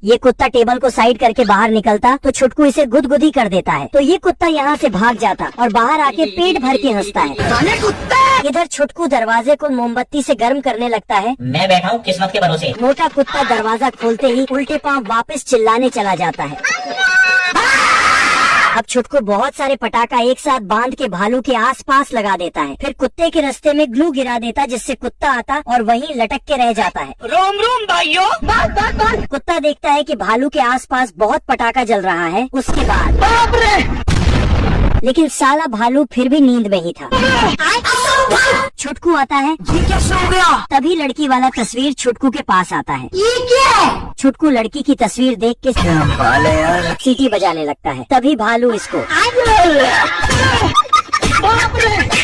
ये कुत्ता टेबल को साइड करके बाहर निकलता तो छुटकू इसे गुदगुदी कर देता है। तो ये कुत्ता यहाँ से भाग जाता और बाहर आके पेट भर के हंसता है। इधर छुटकू दरवाजे को मोमबत्ती से गर्म करने लगता है। मैं बैठा हूँ किस्मत के भरोसे। मोटा कुत्ता दरवाजा खोलते ही उल्टे पांव वापस चिल्लाने चला जाता है। अब छुटकू बहुत सारे पटाखा एक साथ बांध के भालू के आसपास लगा देता है। फिर कुत्ते के रास्ते में ग्लू गिरा देता जिससे कुत्ता आता और वहीं लटक के रह जाता है। रोम रोम भाइयों। कुत्ता देखता है कि भालू के आसपास बहुत पटाखा जल रहा है। उसके बाद बाप रे, लेकिन साला भालू फिर भी नींद में ही था। छुटकू आता है। ये कैसे हो गया? तभी लड़की वाला तस्वीर छुटकू के पास आता है। ये क्या है? छुटकू लड़की की तस्वीर देख के सीटी बजाने लगता है। तभी भालू इसको बाप रे।